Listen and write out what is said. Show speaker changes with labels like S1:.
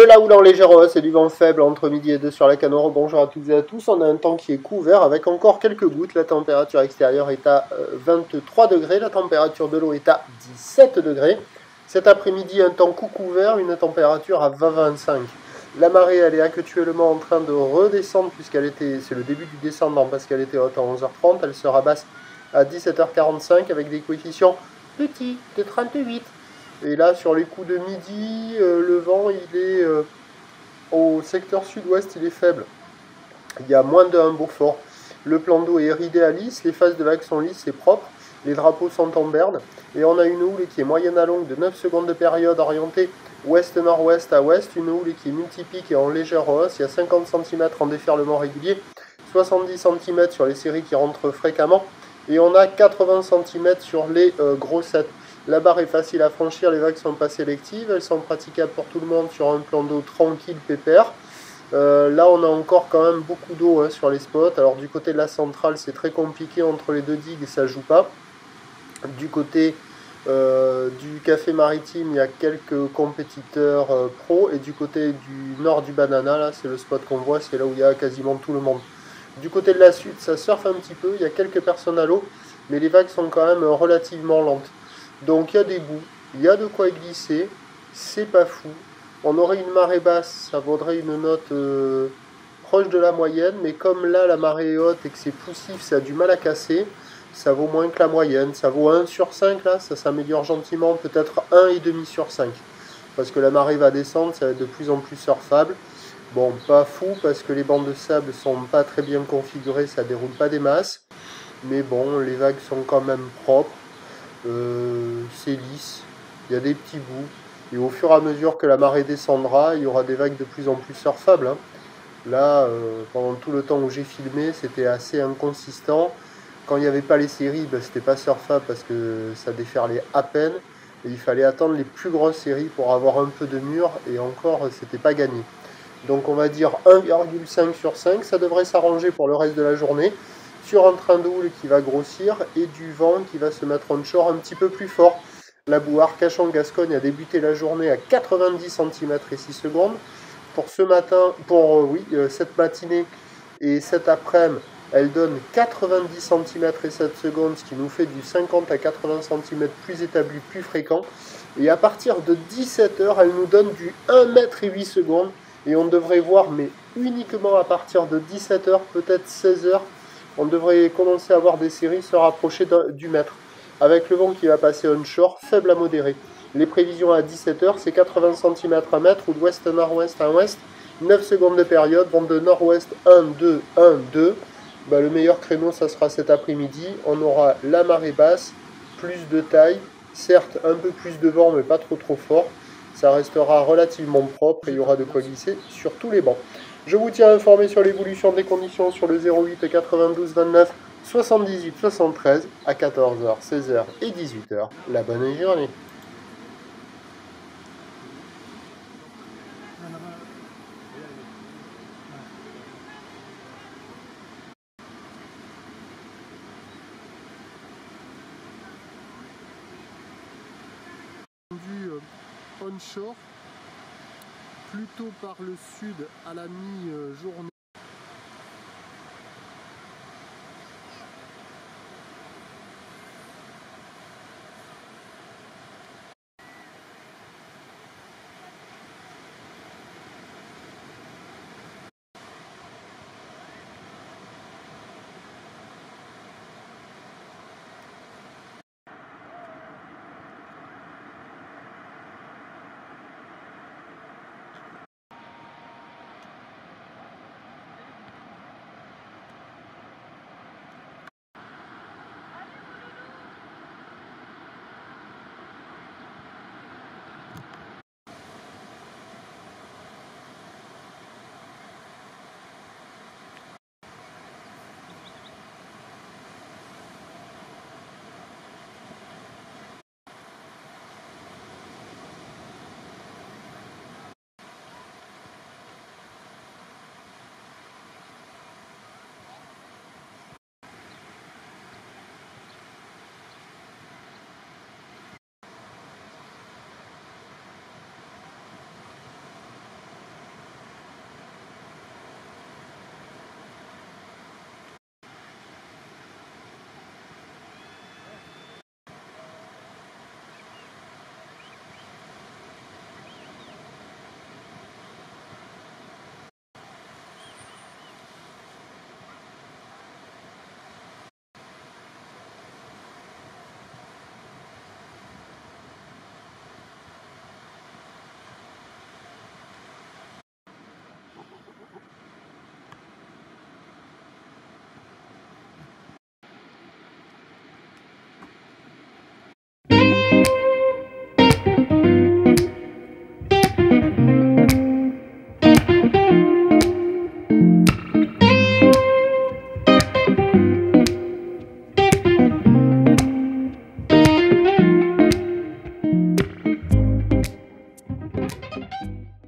S1: De la houle en légère hausse et du vent faible entre midi et 2 sur la Canoro. Bonjour à toutes et à tous. On a un temps qui est couvert avec encore quelques gouttes. La température extérieure est à 23 degrés. La température de l'eau est à 17 degrés. Cet après-midi, un temps couvert, une température à 20-25. La marée, elle est actuellement en train de redescendre puisqu'elle était, c'est le début du descendant parce qu'elle était haute à 11h30. Elle sera basse à 17h45 avec des coefficients petits de 38. Et là, sur les coups de midi, le vent, il est au secteur sud-ouest, il est faible. Il y a moins de 1 Beaufort. Le plan d'eau est ridé à lisse, les phases de vagues sont lisses et propres, les drapeaux sont en berne, et on a une houle qui est moyenne à longue de 9 secondes de période orientée ouest-nord-ouest à ouest, une houle qui est multipique et en légère hausse, il y a 50 cm en déferlement régulier, 70 cm sur les séries qui rentrent fréquemment, et on a 80 cm sur les grossettes. La barre est facile à franchir, les vagues sont pas sélectives, elles sont praticables pour tout le monde sur un plan d'eau tranquille, pépère. Là, on a encore quand même beaucoup d'eau sur les spots. Alors du côté de la centrale, c'est très compliqué entre les deux digues et ça joue pas. Du côté du café maritime, il y a quelques compétiteurs pro. Et du côté du nord du Banana, là, c'est le spot qu'on voit, c'est là où il y a quasiment tout le monde. Du côté de la sud, ça surfe un petit peu, il y a quelques personnes à l'eau, mais les vagues sont quand même relativement lentes. Donc il y a des bouts, il y a de quoi glisser, c'est pas fou. On aurait une marée basse, ça vaudrait une note proche de la moyenne, mais comme là la marée est haute et que c'est poussif, ça a du mal à casser, ça vaut moins que la moyenne. Ça vaut 1 sur 5 là, ça s'améliore gentiment, peut-être 1,5 sur 5. Parce que la marée va descendre, ça va être de plus en plus surfable. Bon, pas fou parce que les bancs de sable sont pas très bien configurés, ça déroule pas des masses. Mais bon, les vagues sont quand même propres. C'est lisse, il y a des petits bouts, et au fur et à mesure que la marée descendra, il y aura des vagues de plus en plus surfables. Là, pendant tout le temps où j'ai filmé, c'était assez inconsistant. Quand il n'y avait pas les séries, ben, c'était pas surfable parce que ça déferlait à peine, et il fallait attendre les plus grosses séries pour avoir un peu de mur, et encore, c'était pas gagné. Donc on va dire 1,5 sur 5, ça devrait s'arranger pour le reste de la journée sur un train de houle qui va grossir et du vent qui va se mettre onshore un petit peu plus fort. La boue Arcachon-Gascogne a débuté la journée à 90 cm et 6 secondes. Pour ce matin, cette matinée et cet après-midi, elle donne 90 cm et 7 secondes, ce qui nous fait du 50 à 80 cm plus établi, plus fréquent. Et à partir de 17h, elle nous donne du 1 mètre et 8 secondes. Et on devrait voir, mais uniquement à partir de 17h, peut-être 16h, on devrait commencer à voir des séries se rapprocher du mètre. Avec le vent qui va passer onshore, faible à modéré. Les prévisions à 17h, c'est 80 cm à mètre ou d'ouest-nord-ouest à ouest. 9 secondes de période, vent de nord-ouest 1, 2, 1, 2. Le meilleur créneau, ça sera cet après-midi. On aura la marée basse, plus de taille, certes un peu plus de vent, mais pas trop fort. Ça restera relativement propre et il y aura de quoi glisser sur tous les bancs. Je vous tiens informé sur l'évolution des conditions sur le 08 92 29 78 73 à 14h, 16h et 18h. La bonne journée.
S2: Onshore, plutôt par le sud à la mi-journée.